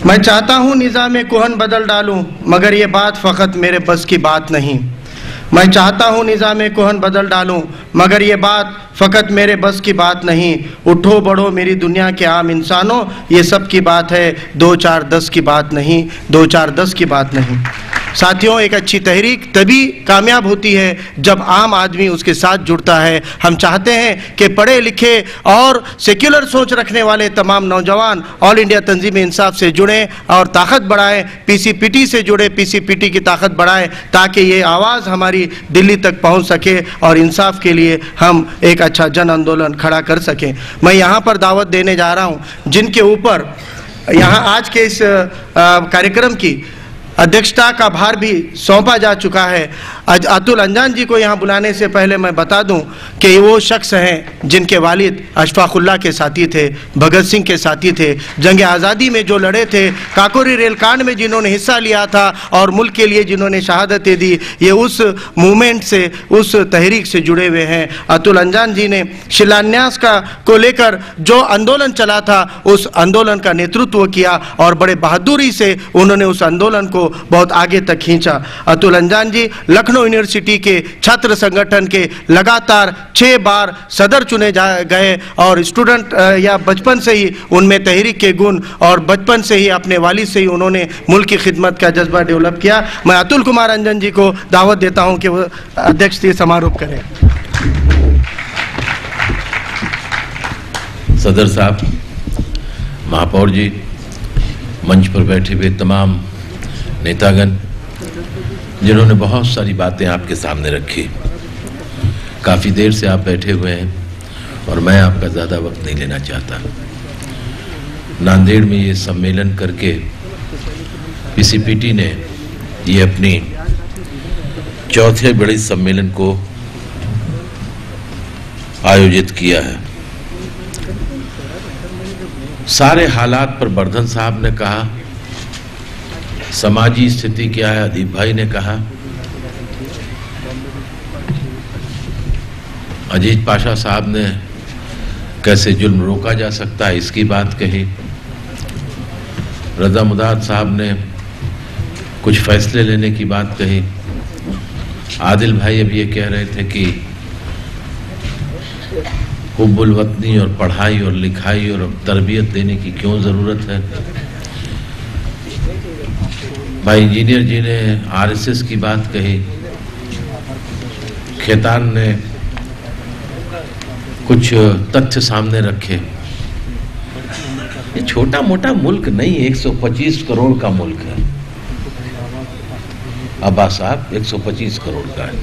मैं चाहता हूँ निज़ाम कुहन बदल डालूं, मगर ये बात फ़कत मेरे बस की बात नहीं। मैं चाहता हूँ निज़ाम कुहन बदल डालूं, मगर ये बात फ़कत मेरे बस की बात नहीं। उठो बढ़ो मेरी दुनिया के आम इंसानों, ये सब की बात है, 2 4 10 की बात नहीं, 2 4 10 की बात नहीं। साथियों, एक अच्छी तहरीक तभी कामयाब होती है जब आम आदमी उसके साथ जुड़ता है। हम चाहते हैं कि पढ़े लिखे और सेक्युलर सोच रखने वाले तमाम नौजवान ऑल इंडिया तंजीम इंसाफ से जुड़ें और ताकत बढ़ाएं, पीसीपीटी से जुड़े, पीसीपीटी की ताकत बढ़ाएं, ताकि ये आवाज़ हमारी दिल्ली तक पहुंच सके और इंसाफ के लिए हम एक अच्छा जन आंदोलन खड़ा कर सकें। मैं यहाँ पर दावत देने जा रहा हूँ जिनके ऊपर यहाँ आज के इस कार्यक्रम की अध्यक्षता का भार भी सौंपा जा चुका है। अतुल अंजान जी को यहाँ बुलाने से पहले मैं बता दूं कि वो शख्स हैं जिनके वालिद अशफाकुल्लाह के साथी थे, भगत सिंह के साथी थे, जंग आज़ादी में जो लड़े थे, काकोरी रेल कांड में जिन्होंने हिस्सा लिया था और मुल्क के लिए जिन्होंने शहादतें दी, ये उस मूवमेंट से, उस तहरीक से जुड़े हुए हैं। अतुल अंजान जी ने शिलान्यास को लेकर जो आंदोलन चला था, उस आंदोलन का नेतृत्व किया और बड़े बहादुरी से उन्होंने उस आंदोलन को बहुत आगे तक खींचा। अतुल अंजान जी लखनऊ यूनिवर्सिटी के छात्र संगठन के लगातार 6 बार सदर चुने गए और स्टूडेंट या बचपन से ही उनमें तहरीक के गुण और बचपन से ही अपने वालिद से ही उन्होंने मुल्क की खिदमत का जज्बा डेवलप किया। मैं अतुल कुमार अंजन जी को दावत देता हूं कि वो अध्यक्षीय समारोह करें। सदर साहब, महापौर जी, मंच पर बैठे हुए तमाम नेतागण जिन्होंने बहुत सारी बातें आपके सामने रखी, काफ़ी देर से आप बैठे हुए हैं और मैं आपका ज़्यादा वक्त नहीं लेना चाहता। नांदेड़ में ये सम्मेलन करके पीसीपीटी ने ये अपनी चौथे बड़े सम्मेलन को आयोजित किया है। सारे हालात पर वर्धन साहब ने कहा, समाजी स्थिति क्या है अदीप भाई ने कहा, अजीज पाशा साहब ने कैसे जुल्म रोका जा सकता है इसकी बात कही, रज़ा मुदाद साहब ने कुछ फैसले लेने की बात कही, आदिल भाई अब ये कह रहे थे कि हुब्बुल वतनी और पढ़ाई और लिखाई और तरबियत देने की क्यों ज़रूरत है। भाई इंजीनियर जी ने आरएसएस की बात कही, खेतान ने कुछ तथ्य सामने रखे। ये छोटा मोटा मुल्क नहीं, 125 करोड़ का मुल्क है। अब्बास साहब 125 करोड़ का है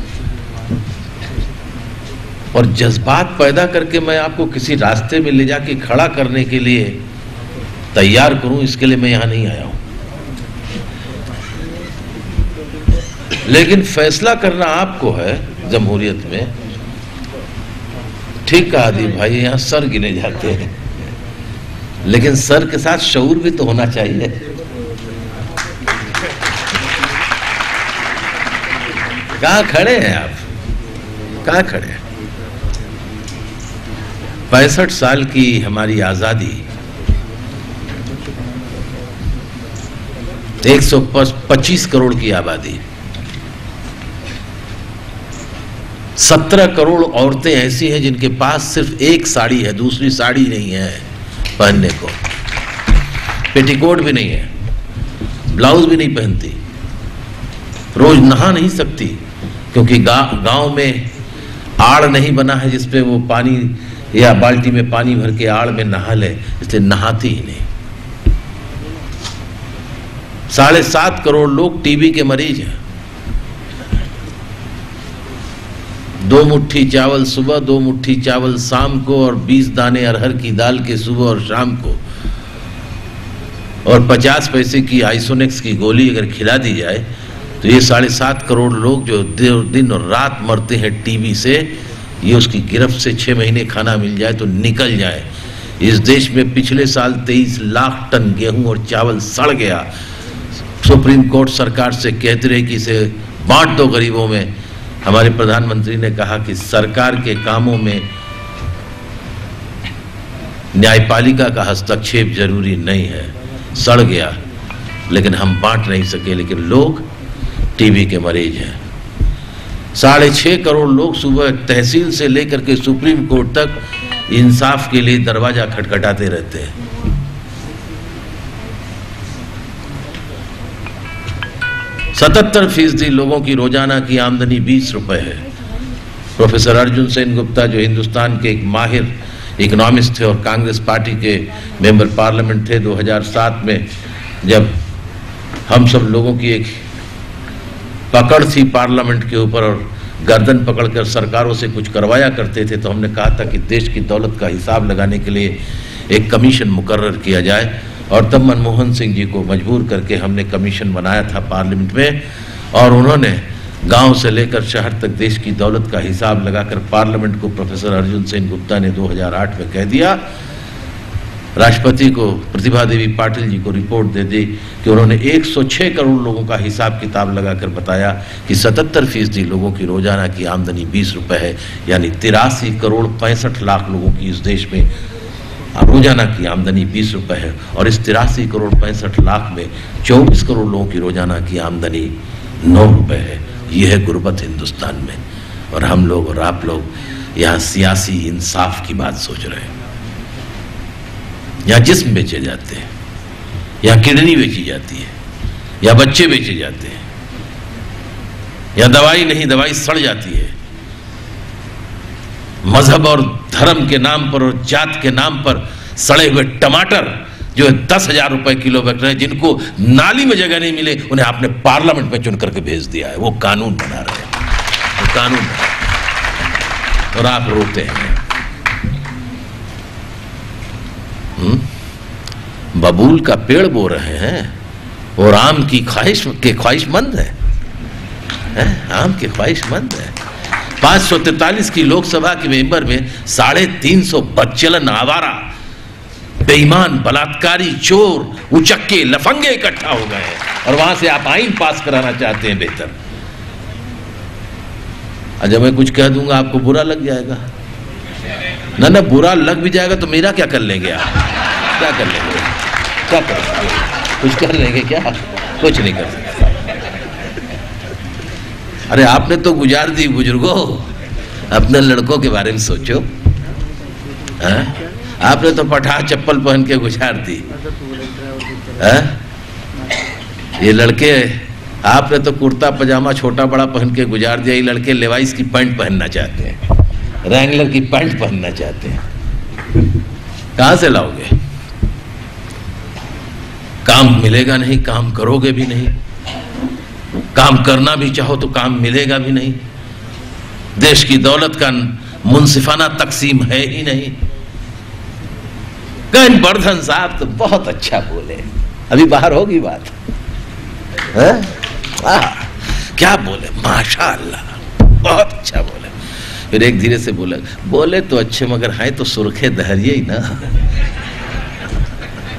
और जज्बात पैदा करके मैं आपको किसी रास्ते में ले जाके खड़ा करने के लिए तैयार करूं, इसके लिए मैं यहां नहीं आया हूं। लेकिन फैसला करना आपको है जमहूरियत में। ठीक कहा दीप भाई, यहां सर गिने जाते हैं, लेकिन सर के साथ शऊर भी तो होना चाहिए। कहां खड़े हैं आप, कहां खड़े हैं? 65 साल की हमारी आजादी, 125 करोड़ की आबादी, 17 करोड़ औरतें ऐसी हैं जिनके पास सिर्फ एक साड़ी है, दूसरी साड़ी नहीं है पहनने को, पेटीकोट भी नहीं है, ब्लाउज भी नहीं पहनती, रोज नहा नहीं सकती क्योंकि गांव में आड़ नहीं बना है जिसपे वो पानी या बाल्टी में पानी भर के आड़ में नहा ले, इसलिए नहाती ही नहीं। 7.5 करोड़ लोग टीबी के मरीज हैं। 2 मुट्ठी चावल सुबह, 2 मुट्ठी चावल शाम को और 20 दाने अरहर की दाल के सुबह और शाम को और 50 पैसे की आइसोनेक्स की गोली अगर खिला दी जाए तो ये 7.5 करोड़ लोग जो दिन और रात मरते हैं टीबी से, ये उसकी गिरफ्त से 6 महीने खाना मिल जाए तो निकल जाए। इस देश में पिछले साल 23 लाख टन गेहूं और चावल सड़ गया। सुप्रीम कोर्ट सरकार से कहते रहे कि इसे बांट दो गरीबों में। हमारे प्रधानमंत्री ने कहा कि सरकार के कामों में न्यायपालिका का हस्तक्षेप जरूरी नहीं है। सड़ गया। लेकिन हम बांट नहीं सके। लेकिन लोग टीबी के मरीज हैं। 6.5 करोड़ लोग सुबह तहसील से लेकर के सुप्रीम कोर्ट तक इंसाफ के लिए दरवाजा खटखटाते रहते हैं। 77% लोगों की रोजाना की आमदनी 20 रुपए है। प्रोफेसर अर्जुन सेन गुप्ता, जो हिंदुस्तान के एक माहिर इकोनॉमिस्ट थे और कांग्रेस पार्टी के मेंबर पार्लियामेंट थे, 2007 में जब हम सब लोगों की एक पकड़ थी पार्लियामेंट के ऊपर और गर्दन पकड़कर सरकारों से कुछ करवाया करते थे, तो हमने कहा था कि देश की दौलत का हिसाब लगाने के लिए एक कमीशन मुकर्रर किया जाए। और तब मनमोहन सिंह जी को मजबूर करके हमने कमीशन बनाया था पार्लियामेंट में, और उन्होंने गांव से लेकर शहर तक देश की दौलत का हिसाब लगाकर पार्लियामेंट को प्रोफेसर अर्जुन सेन गुप्ता ने 2008 में कह दिया। राष्ट्रपति को प्रतिभा देवी पाटिल जी को रिपोर्ट दे दी कि उन्होंने 106 करोड़ लोगों का हिसाब किताब लगाकर बताया कि 77% लोगों की रोजाना की आमदनी 20 रुपए है, यानी 83 करोड़ 65 लाख लोगों की इस देश में रोजाना की आमदनी 20 रुपए है। और इस 83 करोड़ 65 लाख में 24 करोड़ लोगों की रोजाना की आमदनी 9 रुपए है। यह है गुर्बत हिंदुस्तान में। और हम लोग और आप लोग यहाँ सियासी इंसाफ की बात सोच रहे हैं। यहाँ जिस्म बेचे जाते हैं, यहाँ किडनी बेची जाती है, या बच्चे बेचे जाते हैं, या दवाई नहीं, दवाई सड़ जाती है। मजहब और धर्म के नाम पर और जात के नाम पर सड़े हुए टमाटर जो 10,000 रुपए किलो बिक रहे हैं, जिनको नाली में जगह नहीं मिले, उन्हें आपने पार्लियामेंट में चुन करके भेज दिया है। वो कानून बना रहे हैं, वो कानून बना रहे हैं। और आप रोते हैं। बबूल का पेड़ बो रहे हैं और आम की ख्वाहिशमंद है, आम के ख्वाहिशमंद है। 543 की लोकसभा के मेंबर में 350 बदचलन, आवारा, बेईमान, बलात्कारी, चोर, उचक्के, लफंगे इकट्ठा हो गए हैं और वहां से आप आईन पास कराना चाहते हैं बेहतर। जब मैं कुछ कह दूंगा आपको बुरा लग जाएगा। ना बुरा लग भी जाएगा तो मेरा क्या कर लेंगे आप? क्या कर लेंगे? क्या कर लेंगे? कुछ कर लेंगे क्या? कुछ नहीं कर सकते। अरे आपने तो गुजार दी बुजुर्गों, अपने लड़कों के बारे में सोचो। आपने तो पठा चप्पल पहन के गुजार दी। ये लड़के, आपने तो कुर्ता पजामा छोटा बड़ा पहन के गुजार दिया। ये लड़के लेवाइस की पैंट पहनना चाहते हैं, रैंगलर की पैंट पहनना चाहते हैं। कहां से लाओगे? काम मिलेगा नहीं, काम करोगे भी नहीं। काम करना भी चाहो तो काम मिलेगा भी नहीं। देश की दौलत का मुंसिफाना तकसीम है ही नहीं। गन वर्धन साहब तो बहुत अच्छा बोले, अभी बाहर होगी बात। क्या बोले, माशाअल्लाह, बहुत अच्छा बोले। फिर एक धीरे से बोले तो अच्छे, मगर है तो सुर्खे दहरिए ही ना।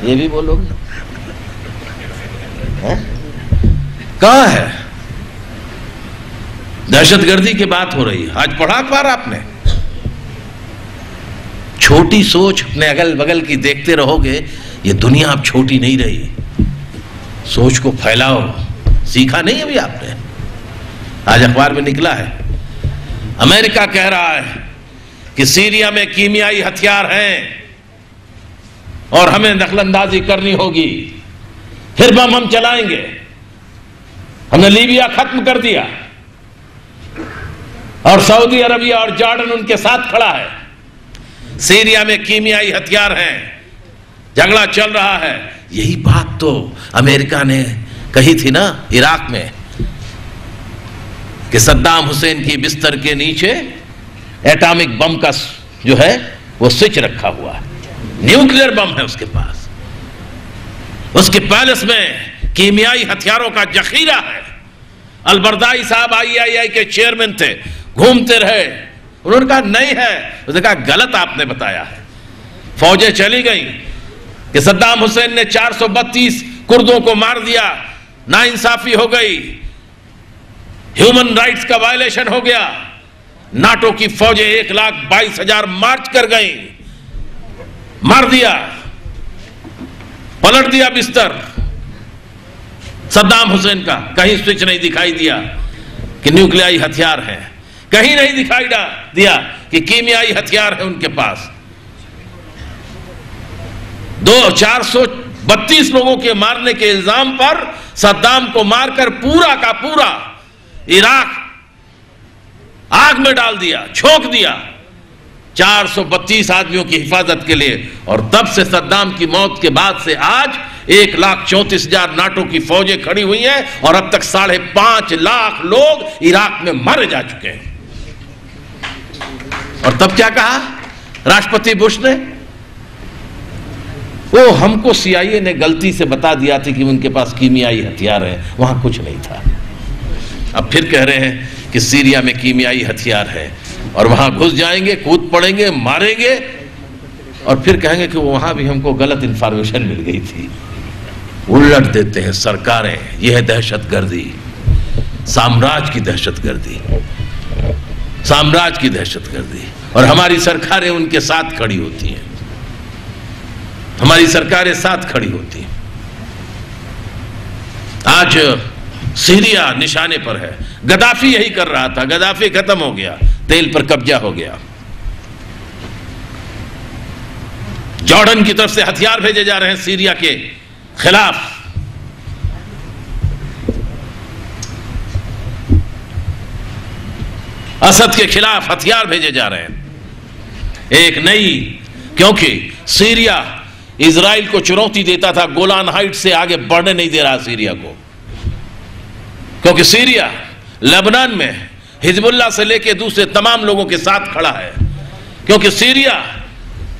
ये भी बोलोगे? कहां है? दहशतगर्दी की बात हो रही है। आज पढ़ा अखबार आपने? छोटी सोच अपने अगल बगल की देखते रहोगे, ये दुनिया अब छोटी नहीं रही। सोच को फैलाओ। सीखा नहीं अभी आपने? आज अखबार में निकला है, अमेरिका कह रहा है कि सीरिया में कीमियाई हथियार हैं और हमें दखलंदाजी करनी होगी, फिर बम हम चलाएंगे। हमने लीबिया खत्म कर दिया और सऊदी अरबिया और जॉर्डन उनके साथ खड़ा है। सीरिया में कीमियाई हथियार हैं, झगड़ा चल रहा है। यही बात तो अमेरिका ने कही थी ना इराक में, कि सद्दाम हुसैन की बिस्तर के नीचे एटॉमिक बम का जो है वो स्विच रखा हुआ है, न्यूक्लियर बम है उसके पास, उसके पैलेस में कीमियाई हथियारों का जखीरा है। अलबरदाई साहब IAI के चेयरमैन थे, घूमते रहे, उन्होंने कहा नहीं है। उसने कहा गलत आपने बताया है। फौजें चली गई कि सद्दाम हुसैन ने 432 कुर्दों को मार दिया, नाइंसाफी हो गई, ह्यूमन राइट्स का वायलेशन हो गया। नाटो की फौजें 1,22,000 मार्च कर गई, मार दिया, पलट दिया बिस्तर। सद्दाम हुसैन का कहीं स्विच नहीं दिखाई दिया कि न्यूक्लियाई हथियार है, कहीं नहीं दिखाई दिया कि कीमियाई हथियार है उनके पास। 432 लोगों के मारने के इल्जाम पर सद्दाम को मारकर पूरा का पूरा इराक आग में डाल दिया, झोंक दिया 432 आदमियों की हिफाजत के लिए। और तब से सद्दाम की मौत के बाद से आज 1,34,000 नाटो की फौजें खड़ी हुई हैं और अब तक 5.5 लाख लोग इराक में मारे जा चुके हैं। और तब क्या कहा राष्ट्रपति बुश ने? वो हमको CIA ने गलती से बता दिया था कि उनके पास कीमियाई हथियार है, वहां कुछ नहीं था। अब फिर कह रहे हैं कि सीरिया में कीमियाई हथियार है और वहां घुस जाएंगे, कूद पड़ेंगे, मारेंगे और फिर कहेंगे कि वहां भी हमको गलत इंफॉर्मेशन मिल गई थी। उलट देते हैं सरकारें। यह है दहशतगर्दी, साम्राज्य की दहशतगर्दी, साम्राज्य की दहशतगर्दी। और हमारी सरकारें उनके साथ खड़ी होती हैं, हमारी सरकारें साथ खड़ी होती हैं। आज सीरिया निशाने पर है। गद्दाफी यही कर रहा था, गद्दाफी खत्म हो गया, तेल पर कब्जा हो गया। जॉर्डन की तरफ से हथियार भेजे जा रहे हैं सीरिया के खिलाफ। असद के खिलाफ हथियार भेजे जा रहे हैं। एक नई, क्योंकि सीरिया इजराइल को चुनौती देता था, गोलान हाइट से आगे बढ़ने नहीं दे रहा सीरिया को, क्योंकि सीरिया लेबनान में हिजबुल्लाह से लेकर दूसरे तमाम लोगों के साथ खड़ा है, क्योंकि सीरिया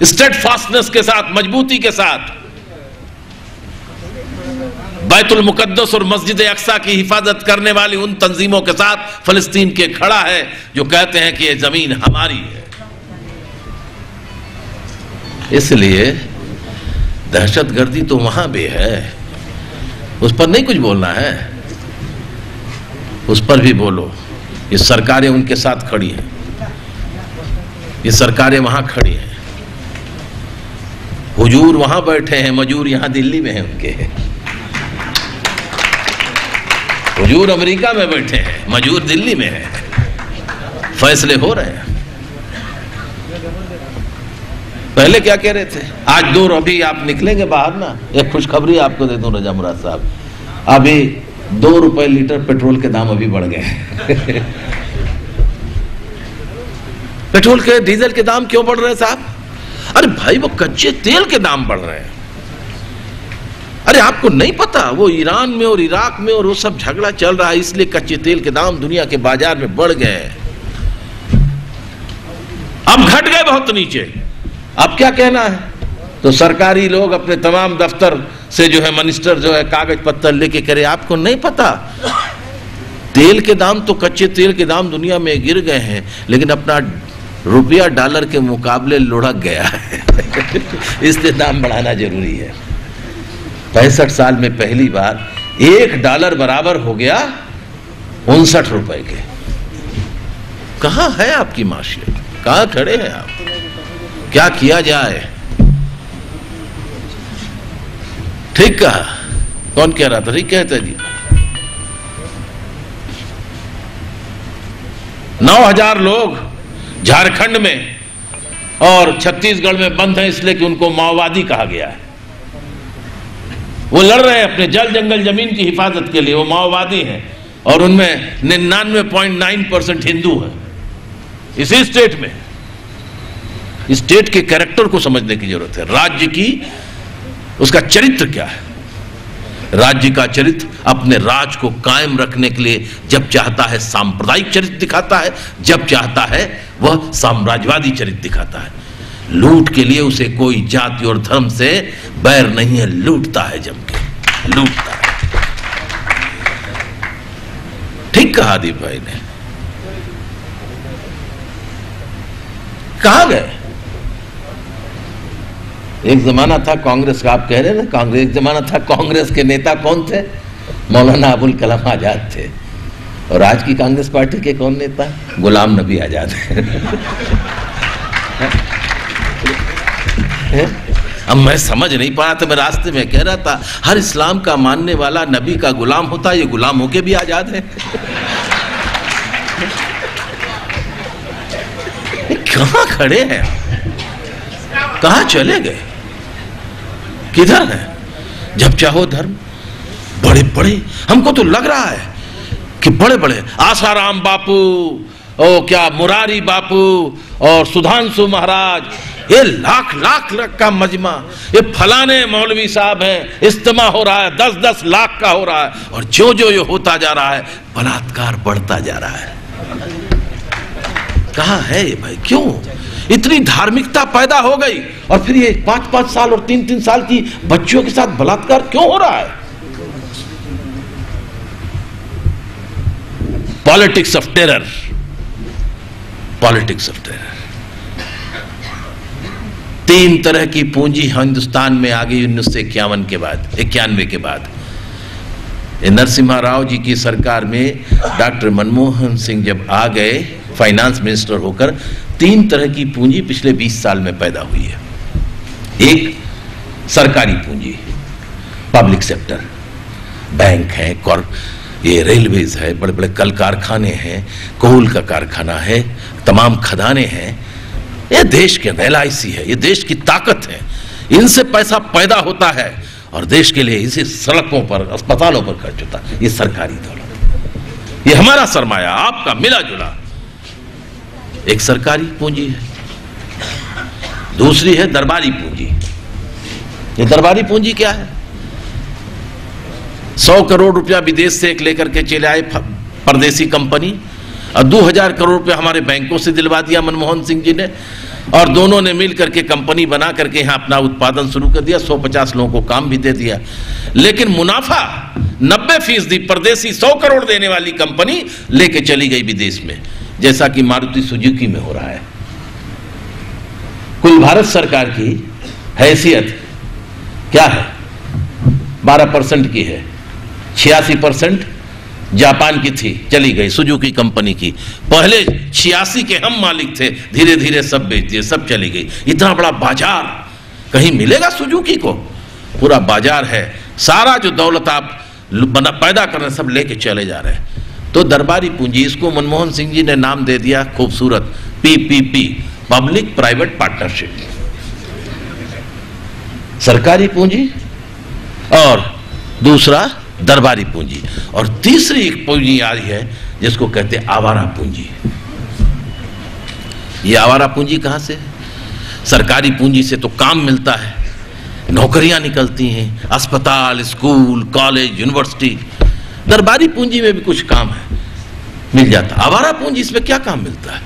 स्टेडफास्टनेस के साथ, मजबूती के साथ बैतुल मुकद्दस और मस्जिद अक्सा की हिफाजत करने वाली उन तंजीमों के साथ फलस्तीन के खड़ा है जो कहते हैं कि यह जमीन हमारी है। इसलिए दहशतगर्दी तो वहां भी है, उस पर नहीं कुछ बोलना है, उस पर भी बोलो। ये सरकारें उनके साथ खड़ी हैं, ये सरकारें वहां खड़ी हैं। हुजूर वहां बैठे हैं, मजूर यहां दिल्ली में है उनके। हुजूर अमेरिका में बैठे हैं, मजूर दिल्ली में है। फैसले हो रहे हैं। पहले क्या कह रहे थे? आज 2 अभी आप निकलेंगे बाहर ना, एक खुशखबरी आपको दे दूं रजा मुराद साहब, अभी 2 रुपए लीटर पेट्रोल के दाम अभी बढ़ गए। पेट्रोल के, डीजल के दाम क्यों बढ़ रहे हैं साहब? अरे भाई वो कच्चे तेल के दाम बढ़ रहे हैं। अरे आपको नहीं पता वो ईरान में और इराक में और वो सब झगड़ा चल रहा है, इसलिए कच्चे तेल के दाम दुनिया के बाजार में बढ़ गए। अब घट गए बहुत नीचे। अब क्या कहना है? तो सरकारी लोग अपने तमाम दफ्तर से जो है मिनिस्टर जो है कागज पत्तर लेके करे, आपको नहीं पता तेल के दाम तो, कच्चे तेल के दाम दुनिया में गिर गए हैं, लेकिन अपना रुपया डॉलर के मुकाबले लुढ़क गया है। इसलिए दाम बढ़ाना जरूरी है। 65 साल में पहली बार $1 बराबर हो गया 59 रुपए के। कहां है आपकी माशियत? कहां खड़े हैं आप? क्या किया जाए? ठीक कहा। कौन कह रहा था? ठीक कहते जी। 9,000 लोग झारखंड में और छत्तीसगढ़ में बंद हैं, इसलिए कि उनको माओवादी कहा गया है। वो लड़ रहे हैं अपने जल जंगल जमीन की हिफाजत के लिए, वो माओवादी हैं और उनमें 99.9% हिंदू है। इसी स्टेट में, स्टेट के कैरेक्टर को समझने की जरूरत है। राज्य की, उसका चरित्र क्या है? राज्य का चरित्र अपने राज को कायम रखने के लिए जब चाहता है सांप्रदायिक चरित्र दिखाता है, जब चाहता है वह साम्राज्यवादी चरित्र दिखाता है। लूट के लिए उसे कोई जाति और धर्म से बैर नहीं है, लूटता है, जम के लूटता है। ठीक कहा दीप भाई ने। कहां गए? एक जमाना था कांग्रेस का, आप कह रहे हैं ना कांग्रेस, एक जमाना था कांग्रेस के नेता कौन थे? मौलाना अबुल कलाम आजाद थे। और आज की कांग्रेस पार्टी के कौन नेता? गुलाम नबी आजाद है। अब मैं समझ नहीं पाया तो मैं रास्ते में कह रहा था, हर इस्लाम का मानने वाला नबी का गुलाम होता, ये गुलाम होके भी आजाद है। कहां खड़े हैं, कहां चले गए, किधर है? जब चाहो धर्म, बड़े बड़े, हमको तो लग रहा है कि बड़े बड़े आसाराम बापू और क्या मुरारी बापू और सुधांशु महाराज, ये लाख लाख का मजमा, ये फलाने मौलवी साहब हैं, इज्तिमा हो रहा है, 10-10 लाख का हो रहा है, और जो जो ये होता जा रहा है बलात्कार बढ़ता जा रहा है। कहां है ये भाई? क्यों इतनी धार्मिकता पैदा हो गई और फिर ये 5-5 साल और 3-3 साल की बच्चियों के साथ बलात्कार क्यों हो रहा है? Politics of terror, politics of terror. 3 तरह की पूंजी हिंदुस्तान में आ गई 1991 के बाद, 91 के बाद। नरसिम्हा राव जी की सरकार में डॉक्टर मनमोहन सिंह जब आ गए फाइनेंस मिनिस्टर होकर, 3 तरह की पूंजी पिछले 20 साल में पैदा हुई है। एक सरकारी पूंजी, पब्लिक सेक्टर, बैंक है, ये रेलवेज है, बड़े बड़े कल कारखाने हैं, कोल का कारखाना है, तमाम खदाने हैं, ये देश के LIC है, ये देश की ताकत है, इनसे पैसा पैदा होता है और देश के लिए इसे सड़कों पर, अस्पतालों पर खर्च होता है। ये सरकारी दौलत, ये हमारा सरमाया, आपका मिला जुला। एक सरकारी पूंजी है। दूसरी है दरबारी पूंजी। ये दरबारी पूंजी क्या है? 100 करोड़ रुपया विदेश से एक लेकर के चले आए परदेसी कंपनी, और 2000 करोड़ रुपया हमारे बैंकों से दिलवा दिया मनमोहन सिंह जी ने, और दोनों ने मिल करके कंपनी बना करके यहाँ अपना उत्पादन शुरू कर दिया, 150 लोगों को काम भी दे दिया। लेकिन मुनाफा 90% परदेसी 100 करोड़ देने वाली कंपनी लेके चली गई विदेश में, जैसा कि मारुति सुजुकी में हो रहा है। कुल भारत सरकार की हैसियत क्या है? 12% की है, 86% जापान की थी, चली गई सुजुकी कंपनी की। पहले 86 के हम मालिक थे, धीरे धीरे सब बेच दिए, सब चली गई। इतना बड़ा बाजार कहीं मिलेगा सुजुकी को? पूरा बाजार है, सारा जो दौलत आप पैदा कर रहे हैं सब लेके चले जा रहे हैं। तो दरबारी पूंजी, इसको मनमोहन सिंह जी ने नाम दे दिया खूबसूरत, PPP, पब्लिक प्राइवेट पार्टनरशिप। सरकारी पूंजी और दूसरा दरबारी पूंजी, और तीसरी एक पूंजी आ रही है जिसको कहते हैं आवारा पूंजी। ये आवारा पूंजी कहां से है? सरकारी पूंजी से तो काम मिलता है, नौकरियां निकलती हैं, अस्पताल, स्कूल, कॉलेज, यूनिवर्सिटी। दरबारी पूंजी में भी कुछ काम है, मिल जाता। आवारा पूंजी, इसमें क्या काम मिलता है?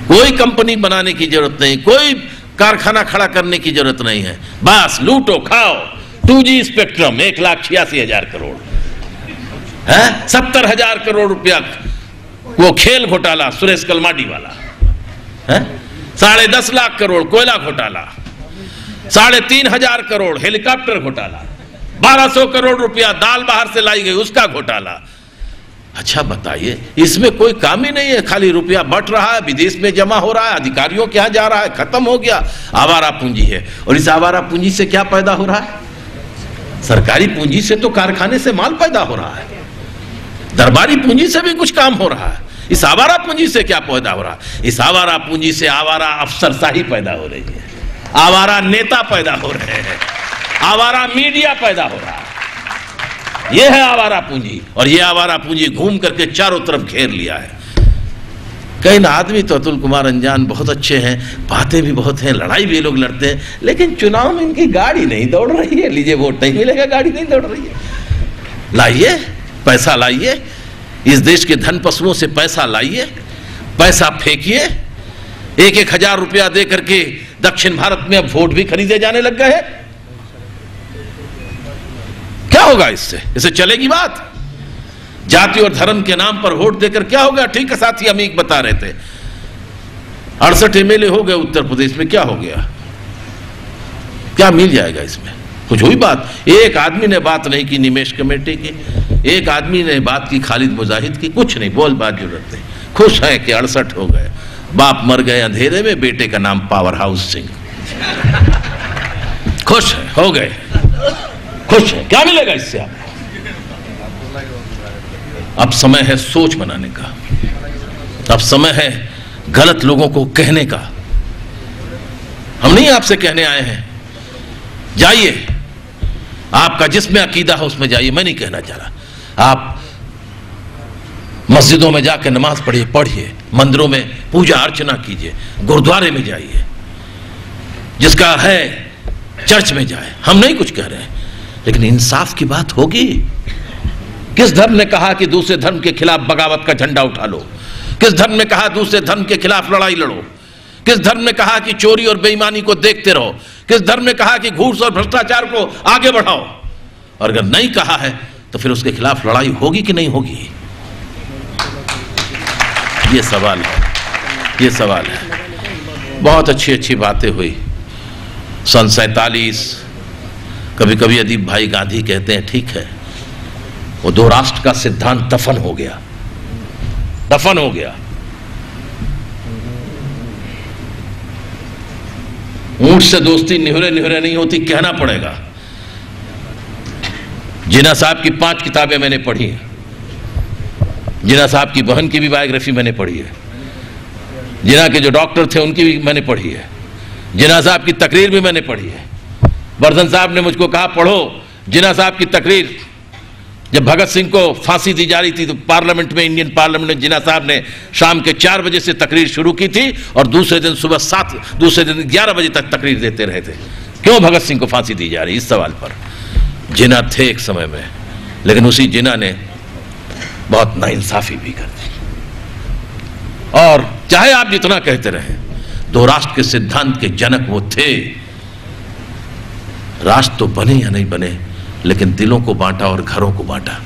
कोई कंपनी बनाने की जरूरत नहीं, कोई कारखाना खड़ा करने की जरूरत नहीं है, बस लूटो खाओ। 2G स्पेक्ट्रम 1,86,000 करोड़ है, 70,000 करोड़ रुपया वो खेल घोटाला सुरेश कलमाडी वाला है, 10.5 लाख करोड़ कोयला घोटाला, 3,500 करोड़ हेलीकॉप्टर घोटाला, 1200 करोड़ रुपया दाल बाहर से लाई गई उसका घोटाला। अच्छा बताइए, इसमें कोई काम ही नहीं है, खाली रुपया बट रहा है, विदेश में जमा हो रहा है, अधिकारियों के यहां जा रहा है, खत्म हो गया। आवारा पूंजी है। और इस आवारा पूंजी से क्या पैदा हो रहा है? सरकारी पूंजी से तो कारखाने से माल पैदा हो रहा है, दरबारी पूंजी से भी कुछ काम हो रहा है। इस आवारा पूंजी से क्या पैदा हो रहा है? इस आवारा पूंजी से आवारा अफसरशाही पैदा हो रही है, आवारा नेता पैदा हो रहे हैं, आवारा मीडिया पैदा हो रहा है। यह है आवारा पूंजी, और यह आवारा पूंजी घूम करके चारों तरफ घेर लिया है। कई आदमी तो अतुल कुमार अंजान बहुत अच्छे हैं, बातें भी बहुत हैं, लड़ाई भी लोग लड़ते हैं, लेकिन चुनाव में इनकी गाड़ी नहीं दौड़ रही है। लीजिए वोट नहीं मिलेगा, गाड़ी नहीं दौड़ रही है। लाइए पैसा, लाइए इस देश के धन पशुओं से पैसा लाइए, पैसा फेंकिए। 1-1 हजार रुपया दे करके दक्षिण भारत में अब वोट भी खरीदे जाने लग गए हैं। क्या होगा इससे? इससे चलेगी बात? जाति और धर्म के नाम पर वोट देकर क्या होगा? ठीक है, साथी अमीक बता रहे थे 68 MLA हो गए उत्तर प्रदेश में, क्या हो गया? क्या मिल जाएगा इसमें? कुछ हुई बात? एक आदमी ने बात नहीं की निमेश कमेटी की, एक आदमी ने बात की खालिद मुजाहिद की, कुछ नहीं, बोल बात जरूरत नहीं। खुश है कि 68 हो गए, बाप मर गए अंधेरे में, बेटे का नाम पावर हाउस सिंह। खुश है, हो गए, खुश है, क्या मिलेगा इससे आपको? अब समय है सोच बनाने का, अब समय है गलत लोगों को कहने का। हम नहीं आपसे कहने आए हैं जाइए, आपका जिसमें अकीदा है उसमें जाइए, मैं नहीं कहना चाह रहा। आप मस्जिदों में जाकर नमाज पढ़िए, मंदिरों में पूजा अर्चना कीजिए, गुरुद्वारे में जाइए, जिसका है चर्च में जाए। हम नहीं कुछ कह रहे हैं, लेकिन इंसाफ की बात होगी। किस धर्म ने कहा कि दूसरे धर्म के खिलाफ बगावत का झंडा उठा लो? किस धर्म ने कहा दूसरे धर्म के खिलाफ लड़ाई लड़ो? किस धर्म ने कहा कि चोरी और बेईमानी को देखते रहो? किस धर्म ने कहा कि घूस और भ्रष्टाचार को आगे बढ़ाओ? और अगर नहीं कहा है तो फिर उसके खिलाफ लड़ाई होगी कि नहीं होगी? ये सवाल है, ये सवाल है। बहुत अच्छी अच्छी बातें हुई। सन 47, कभी कभी अदीब भाई गांधी कहते हैं ठीक है, वो 2 राष्ट्र का सिद्धांत दफन हो गया, दफन हो गया। ऊंट से दोस्ती निहुरे निहुरे नहीं होती, कहना पड़ेगा। जिन्ना साहब की 5 किताबें मैंने पढ़ी हैं। जिन्ना साहब की बहन की भी बायोग्राफी मैंने पढ़ी है। जिन्ना के जो डॉक्टर थे उनकी भी मैंने पढ़ी है। जिन्ना साहब की तकरीर भी मैंने पढ़ी है। बर्धन साहब ने मुझको कहा पढ़ो जिन्ना साहब की तकरीर। जब भगत सिंह को फांसी दी जा रही थी तो पार्लियामेंट में, इंडियन पार्लियामेंट में जिन्ना साहब ने शाम के 4 बजे से तकरीर शुरू की थी और दूसरे दिन सुबह 11 बजे तक तकरीर देते रहे थे। क्यों भगत सिंह को फांसी दी जा रही, इस सवाल पर। जिन्ना थे एक समय में, लेकिन उसी जिन्ना ने बहुत नाइंसाफी भी कर दी। और चाहे आप जितना कहते रहे, 2 राष्ट्र के सिद्धांत के जनक वो थे। राष्ट्र तो बने या नहीं बने, लेकिन दिलों को बांटा और घरों को बांटा।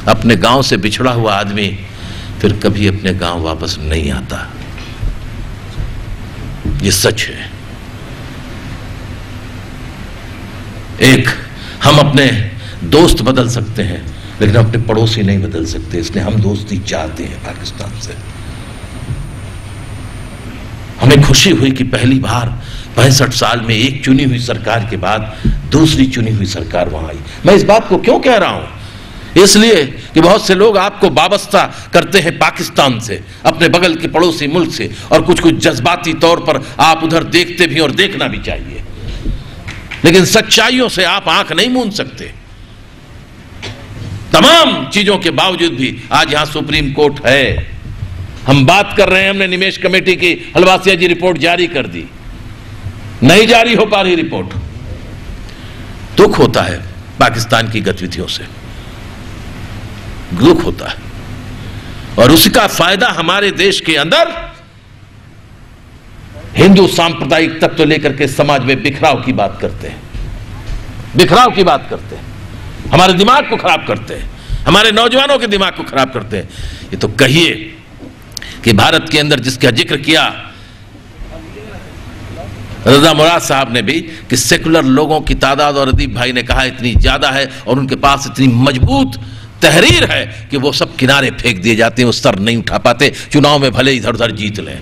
अपने गांव से बिछड़ा हुआ आदमी फिर कभी अपने गांव वापस नहीं आता, ये सच है। एक हम अपने दोस्त बदल सकते हैं, लेकिन अपने पड़ोसी नहीं बदल सकते, इसलिए हम दोस्ती चाहते हैं पाकिस्तान से। हमें खुशी हुई कि पहली बार 65 साल में एक चुनी हुई सरकार के बाद दूसरी चुनी हुई सरकार वहां आई। मैं इस बात को क्यों कह रहा हूं? इसलिए कि बहुत से लोग आपको वाबस्ता करते हैं पाकिस्तान से, अपने बगल के पड़ोसी मुल्क से, और कुछ कुछ जज्बाती तौर पर आप उधर देखते भी और देखना भी चाहिए, लेकिन सच्चाइयों से आप आंख नहीं मूंद सकते। तमाम चीजों के बावजूद भी आज यहां सुप्रीम कोर्ट है, हम बात कर रहे हैं। हमने निमेश कमेटी की हलवासिया जी रिपोर्ट जारी कर दी, नहीं जारी हो पा रही रिपोर्ट। दुख होता है पाकिस्तान की गतिविधियों से, दुख होता है, और उसका फायदा हमारे देश के अंदर हिंदू सांप्रदायिक तत्व तो लेकर के समाज में बिखराव की बात करते हैं, बिखराव की बात करते हैं, हमारे दिमाग को खराब करते हैं, हमारे नौजवानों के दिमाग को खराब करते हैं। ये तो कहिए कि भारत के अंदर जिसका जिक्र किया रजा मुराद साहब ने भी, कि सेकुलर लोगों की तादाद, और अदीब भाई ने कहा इतनी ज्यादा है और उनके पास इतनी मजबूत तहरीर है कि वो सब किनारे फेंक दिए जाते हैं, वो सर नहीं उठा पाते, चुनाव में भले इधर उधर जीत लें।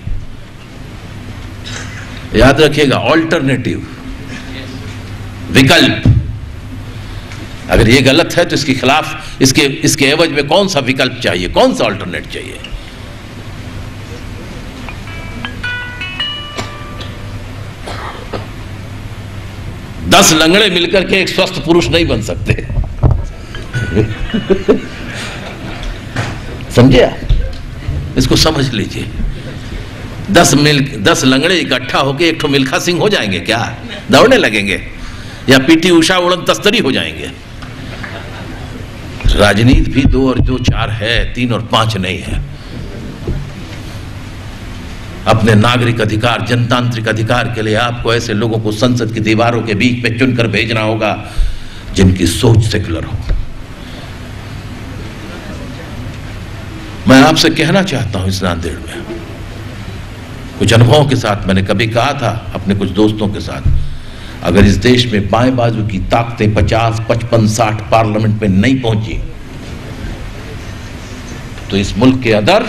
याद रखिएगा, ऑल्टरनेटिव, विकल्प। अगर ये गलत है तो इसके खिलाफ, इसके एवज में कौन सा विकल्प चाहिए, कौन सा ऑल्टरनेट चाहिए? दस लंगड़े मिलकर के एक स्वस्थ पुरुष नहीं बन सकते। समझे? इसको समझ लीजिए। 10 लंगड़े इकट्ठा होकर एक ठो मिल्खा सिंह हो जाएंगे क्या? दौड़ने लगेंगे? या पीटी उषा उड़न तस्तरी हो जाएंगे? राजनीति भी 2 और 2 4 है, 3 और 5 नहीं है। अपने नागरिक अधिकार, जनतांत्रिक अधिकार के लिए आपको ऐसे लोगों को संसद की दीवारों के बीच में चुनकर भेजना होगा जिनकी सोच सेकुलर हो। मैं आपसे कहना चाहता हूं, इस नांदेड़ में कुछ अनुभवों के साथ मैंने कभी कहा था अपने कुछ दोस्तों के साथ, अगर इस देश में बाएं बाजू की ताकतें 50, 55, 60 पार्लियामेंट में नहीं पहुंची तो इस मुल्क के अंदर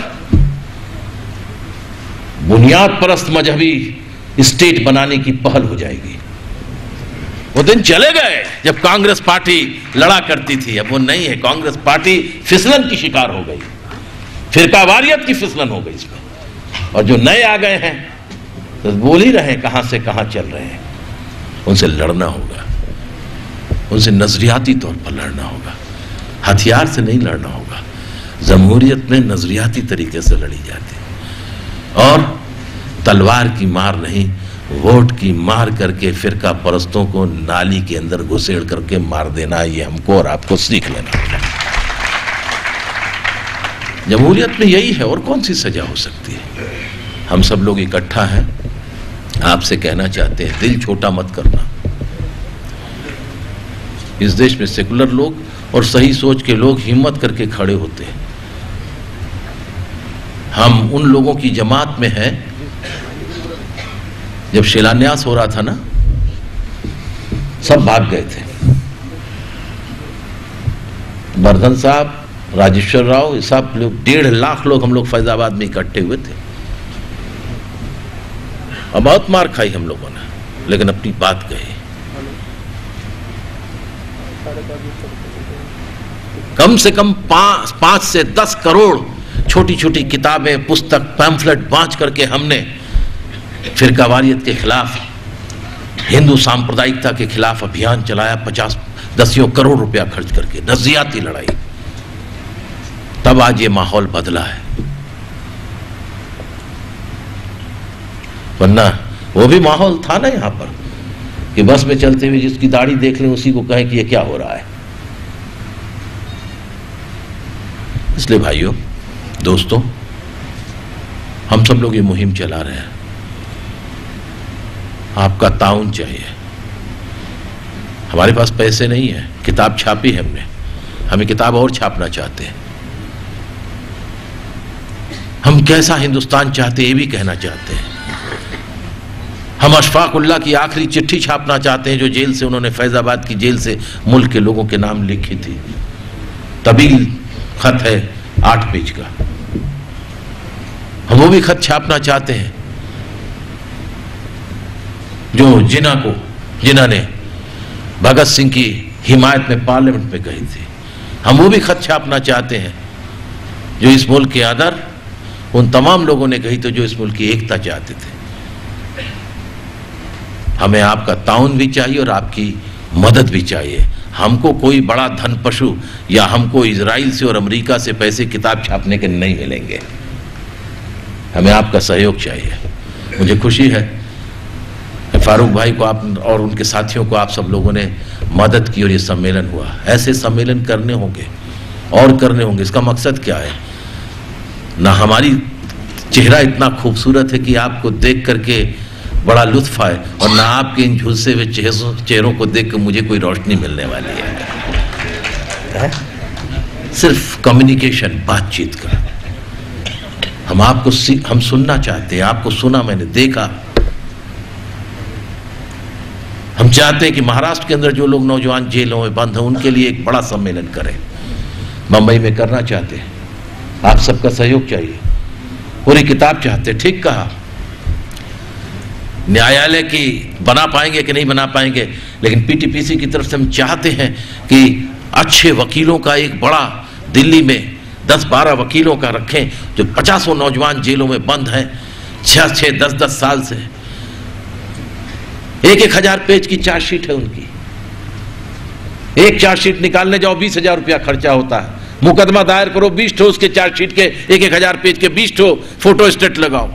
बुनियाद परस्त मजहबी स्टेट बनाने की पहल हो जाएगी। वो दिन चले गए जब कांग्रेस पार्टी लड़ा करती थी, अब वो नहीं है। कांग्रेस पार्टी फिसलन की शिकार हो गई, फिरकावारियत की फिसलन हो गई इसमें। और जो नए आ गए हैं तो बोल ही रहे हैं कहां से कहां चल रहे हैं। उनसे लड़ना होगा, उनसे नजरियाती तौर पर लड़ना होगा, हथियार से नहीं लड़ना होगा। जमहूरियत में नजरियाती तरीके से लड़ी जाती है और तलवार की मार नहीं, वोट की मार करके फिरका परस्तों को नाली के अंदर घुसेड़ करके मार देना, ये हमको और आपको सीख लेना होगा। जमहूरियत में यही है, और कौन सी सजा हो सकती है। हम सब लोग इकट्ठा हैं, आपसे कहना चाहते हैं दिल छोटा मत करना। इस देश में सेकुलर लोग और सही सोच के लोग हिम्मत करके खड़े होते हैं। हम उन लोगों की जमात में हैं। जब शिलान्यास हो रहा था ना, सब भाग गए थे। वर्धन साहब, राजेश्वर राव, सब लोग 1.5 लाख लोग हम लोग फैजाबाद में इकट्ठे हुए थे और बहुत मार खाई हम लोगों ने, लेकिन अपनी बात कही। कम से कम 5 से 10 करोड़ छोटी छोटी किताबें, पुस्तक, पैम्फलेट बांच करके हमने फिरकावारियत के खिलाफ, हिंदू सांप्रदायिकता के खिलाफ अभियान चलाया। 50 करोड़ रुपया खर्च करके नजरियाती लड़ाई। तब आज ये माहौल बदला है, वरना वो भी माहौल था ना यहां पर कि बस में चलते हुए जिसकी दाढ़ी देख लें उसी को कहें कि ये क्या हो रहा है। इसलिए भाइयों, दोस्तों, हम सब लोग ये मुहिम चला रहे हैं, आपका ताउन चाहिए। हमारे पास पैसे नहीं है, किताब छापी है हमने, हमें किताब और छापना चाहते हैं। हम कैसा हिंदुस्तान चाहते हैं ये भी कहना चाहते हैं। हम अशफाक उल्लाह की आखिरी चिट्ठी छापना चाहते हैं जो जेल से उन्होंने, फैजाबाद की जेल से मुल्क के लोगों के नाम लिखी थी। तबील खत है 8 पेज का, हम वो भी खत छापना चाहते हैं जो जिन्ना ने भगत सिंह की हिमायत में पार्लियामेंट में कही थी। हम वो भी खत छापना चाहते हैं जो इस मुल्क के अंदर उन तमाम लोगों ने कही तो जो इस मुल्क की एकता चाहते थे। हमें आपका ताउन भी चाहिए और आपकी मदद भी चाहिए। हमको कोई बड़ा धन पशु या हमको इजराइल से और अमेरिका से पैसे किताब छापने के नहीं मिलेंगे, हमें आपका सहयोग चाहिए। मुझे खुशी है फारूक भाई को आप और उनके साथियों को आप सब लोगों ने मदद की और ये सम्मेलन हुआ। ऐसे सम्मेलन करने होंगे और करने होंगे। इसका मकसद क्या है? ना हमारी चेहरा इतना खूबसूरत है कि आपको देख करके बड़ा लुत्फ आए और ना आपके इन झुलसे हुए चेहरों को देख कर मुझे कोई रोशनी मिलने वाली है। सिर्फ कम्युनिकेशन, बातचीत का। हम आपको हम सुनना चाहते हैं, आपको सुना, मैंने देखा। हम चाहते हैं कि महाराष्ट्र के अंदर जो लोग नौजवान जेलों में बंद हैं उनके लिए एक बड़ा सम्मेलन करें। मुंबई में करना चाहते हैं, आप सबका सहयोग चाहिए। पूरी किताब चाहते हैं, ठीक कहा। न्यायालय की बना पाएंगे कि नहीं बना पाएंगे, लेकिन पीटीपीसी की तरफ से हम चाहते हैं कि अच्छे वकीलों का एक बड़ा दिल्ली में 10-12 वकीलों का रखें जो 50 नौजवान जेलों में बंद हैं 6-6, 10-10 साल से। 1,000 पेज की चार्जशीट है उनकी। एक चार्जशीट निकालने जाओ 20,000 रुपया खर्चा होता है। मुकदमा दायर करो 20 ठो उसके चार्जशीट के 1,000 पेज के 20 ठो फोटो स्टेट लगाओ।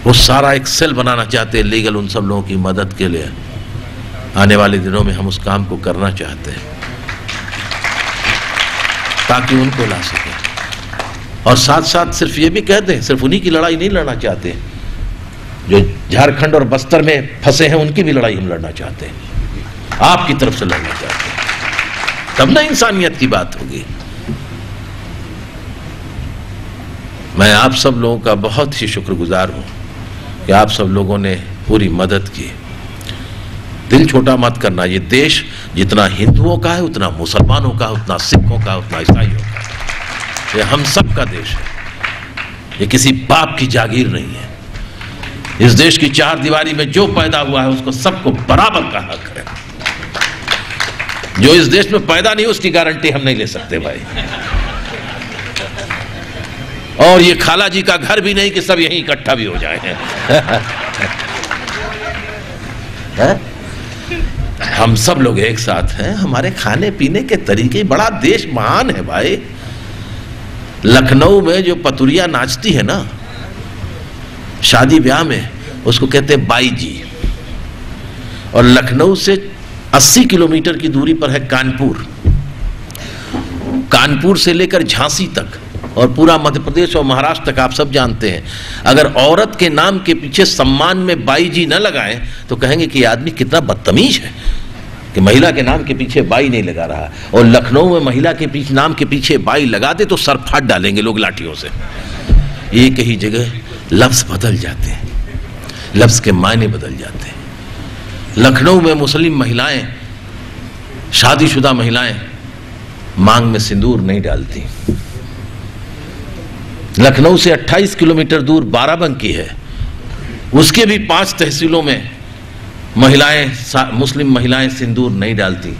वो सारा एक सेल बनाना चाहते हैं लीगल, उन सब लोगों की मदद के लिए। आने वाले दिनों में हम उस काम को करना चाहते हैं ताकि उनको ला सके। और साथ साथ सिर्फ ये भी कह दें, सिर्फ उन्हीं की लड़ाई नहीं लड़ना चाहते, जो झारखंड और बस्तर में फंसे हैं उनकी भी लड़ाई हम लड़ना चाहते हैं। आपकी तरफ से लड़ना चाहते हैं, तब ना इंसानियत की बात होगी। मैं आप सब लोगों का बहुत ही शुक्रगुजार हूं कि आप सब लोगों ने पूरी मदद की। दिल छोटा मत करना। ये देश जितना हिंदुओं का है, उतना मुसलमानों का, उतना सिखों का, उतना ईसाइयों का, ये हम सब का देश है। ये किसी बाप की जागीर नहीं है। इस देश की चार दीवारी में जो पैदा हुआ है उसको सबको बराबर का हक है। जो इस देश में पैदा नहीं उसकी गारंटी हम नहीं ले सकते भाई। और ये खाला जी का घर भी नहीं कि सब यहीं इकट्ठा भी हो जाए। हम सब लोग एक साथ हैं। हमारे खाने पीने के तरीके, बड़ा देश महान है भाई। लखनऊ में जो पतुरिया नाचती है ना शादी ब्याह में, उसको कहते हैं बाई जी। और लखनऊ से 80 किलोमीटर की दूरी पर है कानपुर। कानपुर से लेकर झांसी तक और पूरा मध्य प्रदेश और महाराष्ट्र तक आप सब जानते हैं। अगर औरत के नाम के पीछे सम्मान में बाई जी न लगाएं तो कहेंगे कि आदमी कितना बदतमीज है कि महिला के नाम के पीछे बाई नहीं लगा रहा। और लखनऊ में महिला के पीछे नाम के पीछे बाई लगा दे तो सर फाड़ डालेंगे लोग लाठियों से। एक ही जगह लफ्ज बदल जाते हैं, लफ्ज के मायने बदल जाते हैं। लखनऊ में मुस्लिम महिलाएं, शादीशुदा महिलाएं मांग में सिंदूर नहीं डालती। लखनऊ से 28 किलोमीटर दूर बाराबंकी है, उसके भी 5 तहसीलों में महिलाएं, मुस्लिम महिलाएं सिंदूर नहीं डालती।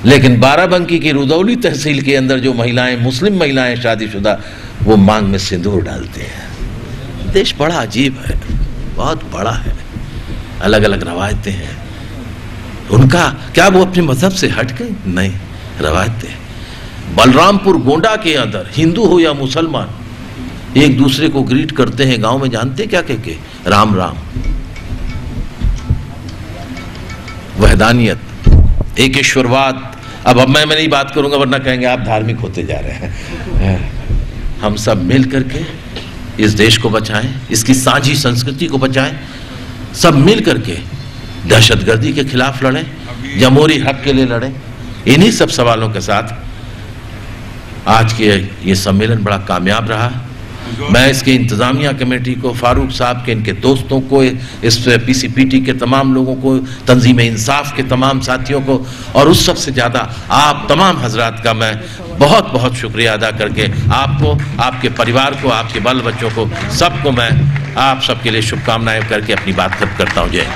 लेकिन बाराबंकी की रुदौली तहसील के अंदर जो महिलाएं, मुस्लिम महिलाएं शादीशुदा, वो मांग में सिंदूर डालते हैं। देश बड़ा अजीब है, बहुत बड़ा है, अलग अलग रवायतें हैं। उनका क्या वो अपने मजहब से हट गए? नहीं, रवायतें। बलरामपुर गोंडा के अंदर हिंदू हो या मुसलमान एक दूसरे को ग्रीट करते हैं गांव में, जानते क्या कह के? राम राम। वहदानियत, एकेश्वरवाद। अब मैं नहीं बात करूंगा वरना कहेंगे आप धार्मिक होते जा रहे हैं। हम सब मिल करके इस देश को बचाएं, इसकी साझी संस्कृति को बचाएं। सब मिल करके दहशतगर्दी के खिलाफ लड़ें, जमहूरी हक के लिए लड़ें। इन्हीं सब सवालों के साथ आज के ये सम्मेलन बड़ा कामयाब रहा। मैं इसके इंतजामिया कमेटी को, फारूक साहब के, इनके दोस्तों को, इस पीसीपीटी के तमाम लोगों को, तंजीम इंसाफ के तमाम साथियों को और उस सबसे ज़्यादा आप तमाम हजरात का मैं बहुत बहुत शुक्रिया अदा करके आपको, आपके परिवार को, आपके बाल बच्चों को, सबको मैं आप सबके लिए शुभकामनाएं करके अपनी बात खत्म करता हूँ। जय।